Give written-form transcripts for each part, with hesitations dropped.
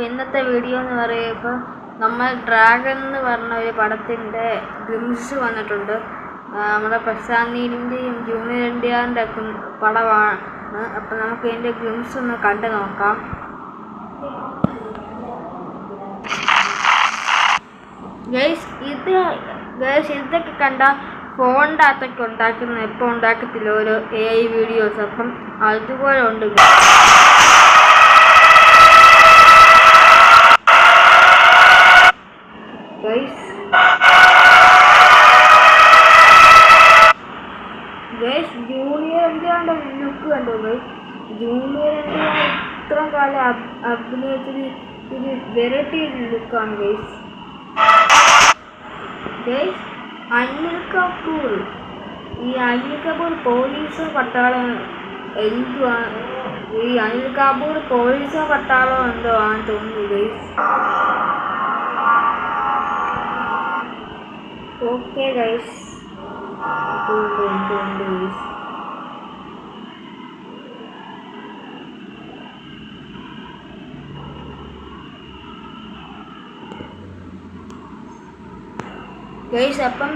ഇന്നത്തെ വീഡിയോ എന്ന് പറയുമ്പോൾ നമ്മൾ ഡ്രാഗൺ എന്ന് പറഞ്ഞ ഒരു പടത്തിൻ്റെ ഗ്ലിംസ് വന്നിട്ടുണ്ട്. നമ്മുടെ പ്രശാന്ത് നീലിൻ്റെയും ജൂനിയർ എൻടിആറിൻ്റെ ഒക്കെ പടമാണ്. അപ്പം നമുക്ക് ഇതിൻ്റെ ഗ്ലിംസ് ഒന്ന് കണ്ടു നോക്കാം. ഇതൊക്കെ കണ്ട ഫോണിൻ്റെ അകത്തൊക്കെ ഉണ്ടാക്കുന്ന എപ്പോൾ ഉണ്ടാക്കത്തില്ല ഓരോ AI വീഡിയോസ്. അപ്പം അതുപോലെ ഉണ്ട്. ജൂനിയർ എൻടിആറിൻ്റെ ലുക്ക് കണ്ടു. ജൂനിയർ എൻടിആർ ഇത്രയും കാലം അഭിനയിച്ചത് ഒരു വെറൈറ്റി ലുക്കാണ്. അനിൽ കപൂർ പോലീസോ പട്ടാളം എന്തുവാണ്? ഈ അനിൽ കപൂർ പോലീസോ പട്ടാളോ എന്തോ ആണെന്ന് തോന്നുന്നു. ഓക്കെ ഗൈസ്, അപ്പം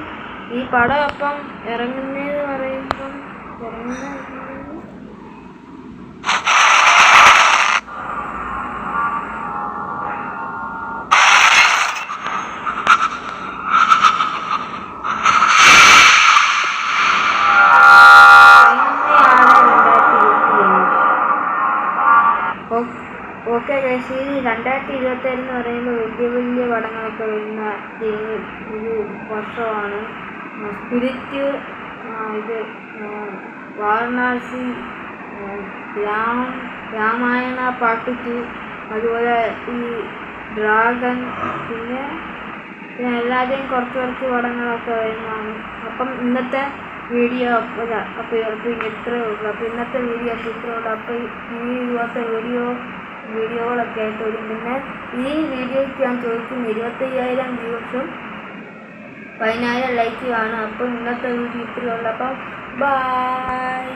ഈ പടം അപ്പം ഇറങ്ങുന്നതെന്ന് പറയുമ്പം ഓക്കെ ഗൈസ്, ഈ 2027 എന്ന് പറയുമ്പോൾ വലിയ പടങ്ങളൊക്കെ വരുന്ന ഒരു വർഷമാണ്. സ്പിരിറ്റ്, ഇത് വാരണാസി, രാമായണ പാർട്ട് 2, അതുപോലെ ഈ ഡ്രാഗൺ, പിന്നെ എല്ലാവരെയും കുറച്ച് പടങ്ങളൊക്കെ വരുന്നതാണ്. അപ്പം ഇന്നത്തെ വീഡിയോ അപ്പോൾ ഇത്രയേ ഉള്ളൂ. അപ്പോൾ ഇന്നത്തെ വീഡിയോ ഇത്രയേ ഉള്ളൂ. അപ്പോൾ ഈ ഇതുപോലത്തെ വീഡിയോകളൊക്കെ ആയിട്ട് വരും. പിന്നെ ഈ വീഡിയോയ്ക്ക് ഞാൻ ചോദിക്കുന്ന 25,000 വ്യൂസും 10,000 ലൈക്കുമാണ്. അപ്പോൾ ഇന്നത്തെ വീഡിയോ ഇത്രയേ ഉള്ളൂ. അപ്പം ബൈ.